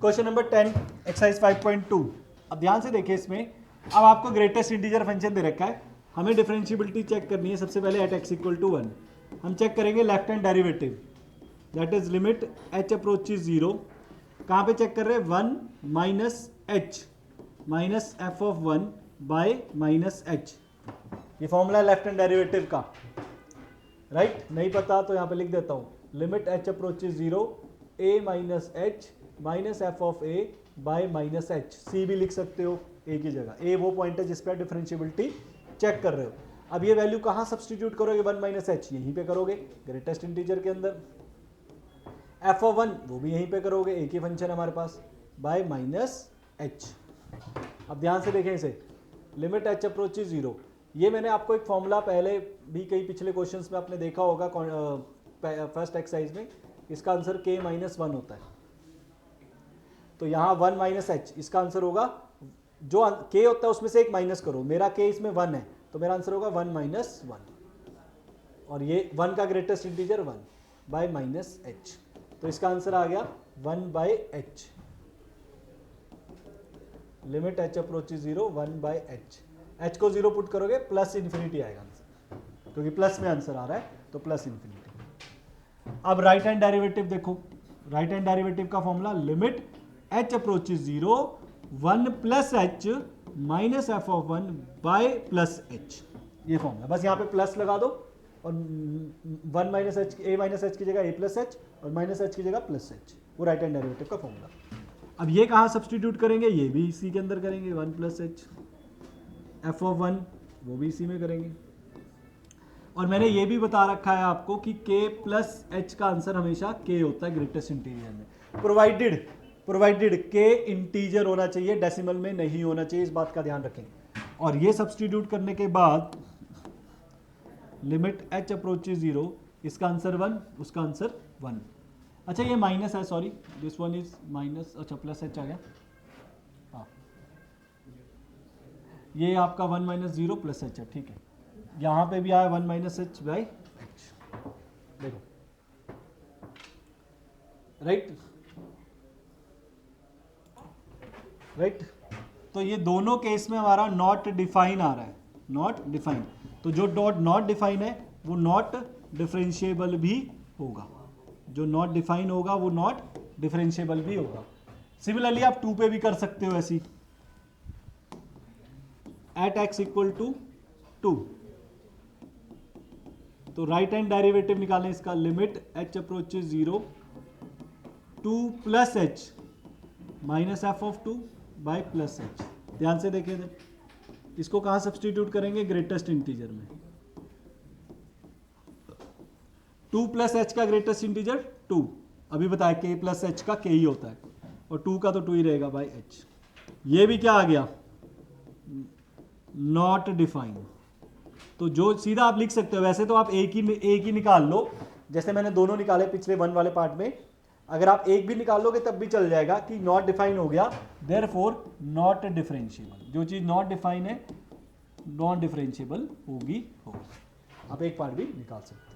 Question number 10 exercise 5.2। अब ध्यान से देखिए इसमें, अब आपको ग्रेटेस्ट इंटीजर फंक्शन दे रखा है, हमें डिफरेंशिएबिलिटी चेक करनी है। सबसे पहले एट एक्स इक्वल टू 1 हम चेक करेंगे left hand derivative, that is limit h approaches 0। कहाँ पे चेक कर रहे हैं? 1 minus h minus f of 1 by minus h. ये फॉर्मूला है लेफ्ट हैंड डेरिवेटिव का, राइट? नहीं पता तो यहाँ पे लिख देता हूँ, limit h approaches 0 a minus h minus f of a by minus h. C भी लिख सकते हो ए की जगह। ए वो पॉइंट है जिस पे डिफरेंशिएबिलिटी चेक कर रहे हो। अब ये वैल्यू कहाँ सब्सटीट्यूट करोगे? 1 माइनस एच यहीं पे करोगे ग्रेटेस्ट इंटीजर के अंदर। एफ ऑफ 1 वो भी यहीं पे करोगे, एक ही फंक्शन हमारे पास, बाय माइनस एच। अब ध्यान से देखें इसे, लिमिट एच अप्रोचेज 0। ये मैंने आपको एक फॉर्मूला पहले भी कई पिछले क्वेश्चंस में आपने देखा होगा फर्स्ट एक्सरसाइज में। इसका आंसर k माइनस 1 होता है। तो यहाँ 1 माइनस एच, इसका आंसर होगा, जो k होता है उसमें से एक माइनस करो, मेरा k इसमें 1 है तो मेरा आंसर होगा 1 माइनस 1, और ये 1 का greatest integer 1 by minus h. तो इसका आंसर आ गया 1 by h. Limit h approaches 0 1 by h. H को 0 पुट करोगे प्लस इन्फिनिटी आएगा आंसर, क्योंकि प्लस में आंसर आ रहा है तो प्लस इन्फिनिटी। अब राइट हैंड डेरिवेटिव देखो, राइट हैंड डेरिवेटिव का formula limit h approaches 0 1 plus h minus f of 1 by plus h. ये फॉर्मूला, बस यहाँ पे प्लस लगा दो और 1 माइनस एच, ए माइनस एच की जगह ए प्लस एच और माइनस एच की जगह प्लस एच, वो राइट हैंड डेरिवेटिव का फॉर्मूला। अब ये कहाँ सब्सटीट्यूट करेंगे? ये भी इसी के अंदर करेंगे, 1 प्लस एच एफ ऑफ 1 वो भी इसी में करेंगे। और मैंने ये भी बता रखा है आपको कि k प्लस एच का आंसर हमेशा k होता है ग्रेटेस्ट इंटीजर में, प्रोवाइडेड k इंटीजर होना चाहिए, डेसिमल में नहीं होना चाहिए, इस बात का ध्यान रखें। और ये सब्सटीट्यूट करने के बाद लिमिट h अप्रोचेज 0, इसका आंसर 1, उसका आंसर 1। अच्छा ये माइनस है, sorry this one is minus, अच्छा प्लस एच आ गया। हाँ ये आपका 1 माइनस 0 प्लस एच है, ठीक है। यहाँ पे भी आया 1 माइनस एच बाई एच, देखो राइट राइट। तो ये दोनों केस में हमारा नॉट डिफाइन आ रहा है, नॉट डिफाइन। तो जो डॉट नॉट डिफाइन है वो नॉट डिफरेंशिएबल भी होगा, जो नॉट डिफाइन होगा वो नॉट डिफरेंशिएबल भी होगा। सिमिलरली आप 2 पे भी कर सकते हो ऐसी, एट एक्स इक्वल टू 2। तो राइट हैंड डेरिवेटिव निकालें इसका, limit h approaches 0 2 plus h minus f of 2 by plus h. ध्यान से देखें, इसको कहां सब्सटीट्यूट करेंगे? ग्रेटेस्ट इंटीजर में। 2 प्लस एच का ग्रेटेस्ट इंटीजर 2, अभी बताया k प्लस एच का k ही होता है, और 2 का तो 2 ही रहेगा बाय एच। ये भी क्या आ गया? Not define. तो जो सीधा आप लिख सकते हो, वैसे तो आप एक ही निकाल लो, जैसे मैंने दोनों निकाले पिछले 1 वाले पार्ट में। अगर आप एक भी निकाल लोगे तब भी चल जाएगा कि नॉट डिफाइन हो गया, देयरफॉर नॉट डिफरेंशिएबल। जो चीज नॉट डिफाइन है नॉन डिफरेंशिएबल होगी। आप एक पार्ट भी निकाल सकते हो।